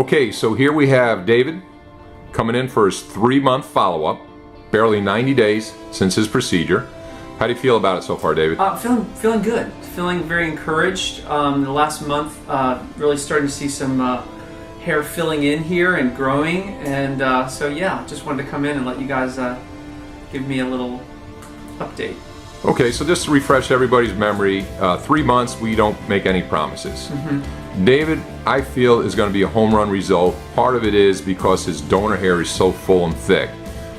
Okay, so here we have David coming in for his 3-month follow-up, barely 90 days since his procedure. How do you feel about it so far, David? Feeling good. Feeling very encouraged. The last month, really starting to see some hair filling in here and growing, and so yeah, just wanted to come in and let you guys give me a little update. Okay, so just to refresh everybody's memory, 3 months, we don't make any promises. David, I feel, is going to be a home run result. Part of it is because his donor hair is so full and thick.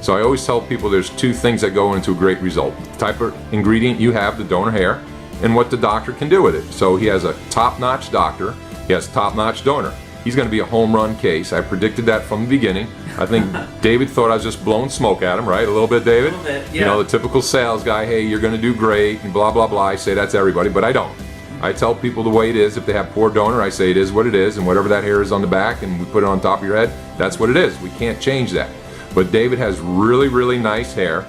So I always tell people there's 2 things that go into a great result. The type of ingredient you have, the donor hair, and what the doctor can do with it. So he has a top-notch doctor, he has top-notch donor. He's going to be a home run case. I predicted that from the beginning. I think David thought I was just blowing smoke at him, right? A little bit, David? A little bit, yeah. You know, the typical sales guy, hey, you're going to do great, and blah, blah, blah. I say that's everybody, but I don't. I tell people the way it is. If they have poor donor, I say it is what it is, and whatever that hair is on the back and we put it on top of your head, that's what it is. We can't change that. But David has really, really nice hair.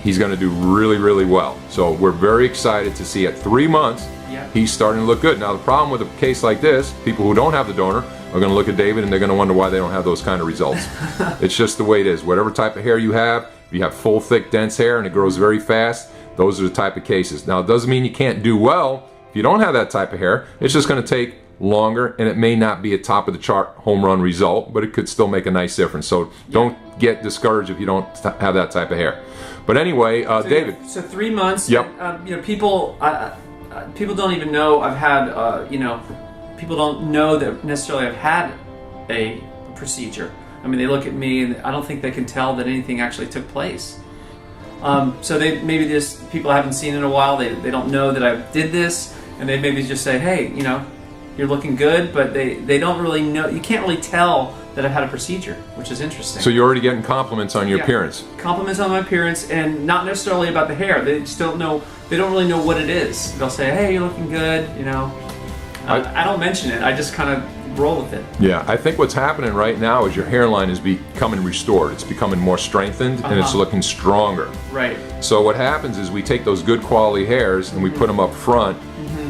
He's going to do really, really well. So we're very excited to see at 3 months, he's starting to look good. Now the problem with a case like this, people who don't have the donor are going to look at David and they're going to wonder why they don't have those kind of results. It's just the way it is. Whatever type of hair you have, if you have full, thick, dense hair and it grows very fast, those are the type of cases. Now it doesn't mean you can't do well if you don't have that type of hair. It's just going to take longer, and it may not be a top of the chart home run result, but it could still make a nice difference. So don't get discouraged if you don't have that type of hair. But anyway, so David. So 3 months. Yep. You know, people don't even know I've had. You know, people don't know that necessarily I've had a procedure. I mean, they look at me and I don't think they can tell that anything actually took place. So maybe people I haven't seen in a while. They don't know that I did this, and they maybe just say, hey, you know, you're looking good, but they don't really know. You can't really tell that I've had a procedure, which is interesting. So you're already getting compliments on your appearance. Compliments on my appearance, and not necessarily about the hair. They just don't know. They don't really know what it is. They'll say, "Hey, you're looking good," you know. I don't mention it. I just kind of roll with it. Yeah, I think what's happening right now is your hairline is becoming restored. It's becoming more strengthened, and it's looking stronger. Right. So what happens is we take those good quality hairs and we put them up front.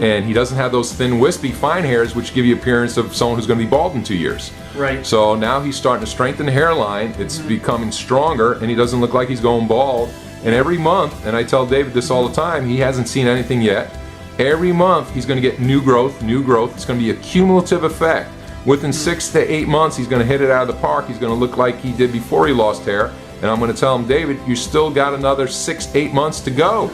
And he doesn't have those thin, wispy, fine hairs which give you appearance of someone who's going to be bald in 2 years. Right. So now he's starting to strengthen the hairline. It's becoming stronger, and he doesn't look like he's going bald. And every month, and I tell David this all the time, he hasn't seen anything yet. Every month he's going to get new growth, new growth. It's going to be a cumulative effect. Within 6 to 8 months, he's going to hit it out of the park. He's going to look like he did before he lost hair. And I'm going to tell him, David, you still got another 6 to 8 months to go.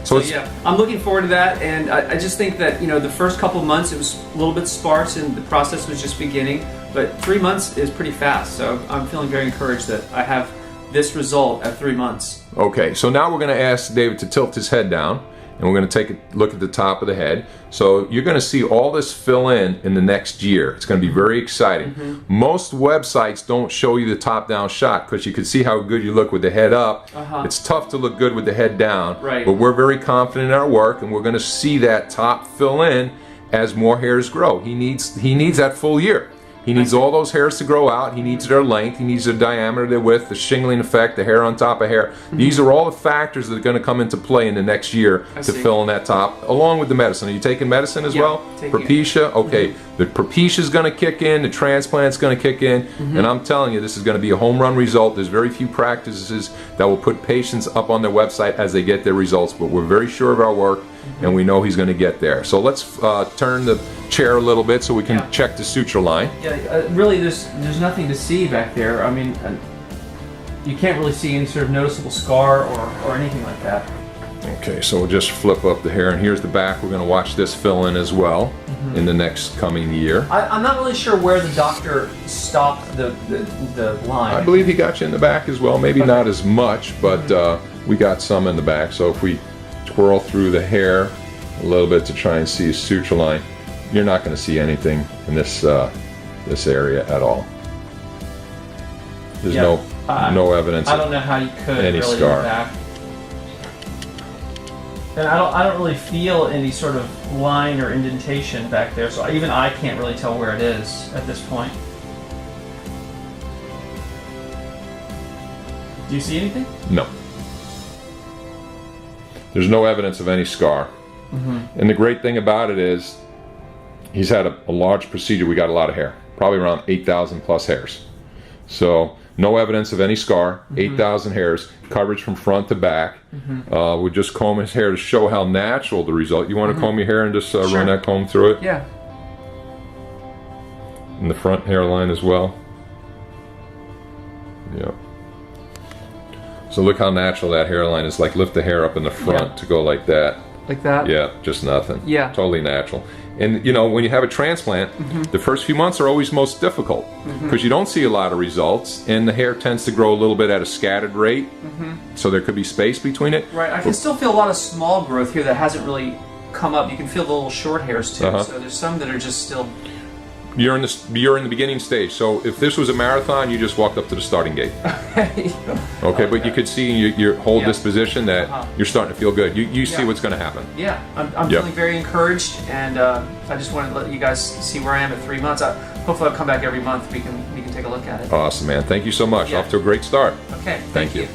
So yeah, I'm looking forward to that, and I just think that, you know, the first couple of months it was a little bit sparse and the process was just beginning, but 3 months is pretty fast, so I'm feeling very encouraged that I have this result at 3 months. Okay, so now we're going to ask David to tilt his head down, and we're going to take a look at the top of the head. So you're going to see all this fill in the next year. It's going to be very exciting. Most websites don't show you the top-down shot because you can see how good you look with the head up. It's tough to look good with the head down, right. But we're very confident in our work, and we're going to see that top fill in as more hairs grow. He needs that full year. He needs all those hairs to grow out. He needs their length. He needs their diameter, their width, the shingling effect, the hair on top of hair. These are all the factors that are going to come into play in the next year to fill in that top, along with the medicine. Are you taking medicine as well? Propecia? Okay. The Propecia is going to kick in. The transplant's going to kick in. And I'm telling you, this is going to be a home run result. There's very few practices that will put patients up on their website as they get their results, but we're very sure of our work, and we know he's going to get there. So let's turn the chair a little bit so we can check the suture line. Yeah, really there's nothing to see back there. I mean, you can't really see any sort of noticeable scar or anything like that. Okay, so we'll just flip up the hair, and here's the back. We're going to watch this fill in as well in the next coming year. I'm not really sure where the doctor stopped the line. I believe he got you in the back as well. Maybe not as much, but we got some in the back. So if we twirl through the hair a little bit to try and see a suture line, you're not going to see anything in this this area at all. There's no evidence. I don't know how you could any really scar. look back. And I don't really feel any sort of line or indentation back there, so even I can't really tell where it is at this point. Do you see anything? No. There's no evidence of any scar. And the great thing about it is he's had a large procedure. We got a lot of hair. probably around 8,000 plus hairs. So no evidence of any scar, 8,000 hairs, coverage from front to back. We just comb his hair to show how natural the result. You want to comb your hair and just run that comb through it? Yeah. And the front hairline as well. Yeah. So look how natural that hairline is. Like lift the hair up in the front to go like that. Like that? Yeah, just nothing. Yeah. Totally natural. And you know, when you have a transplant, the first few months are always most difficult because you don't see a lot of results and the hair tends to grow a little bit at a scattered rate. So there could be space between it. Right. I can still feel a lot of small growth here that hasn't really come up. You can feel the little short hairs too. So there's some that are just still... You're in the beginning stage. So if this was a marathon, you just walked up to the starting gate. Okay, but you could see in your whole disposition that you're starting to feel good. You see what's going to happen. Yeah, I'm feeling very encouraged, and I just wanted to let you guys see where I am at 3 months. Hopefully I'll come back every month. We can take a look at it. Awesome, man. Thank you so much. Off to a great start. Okay, Thank you.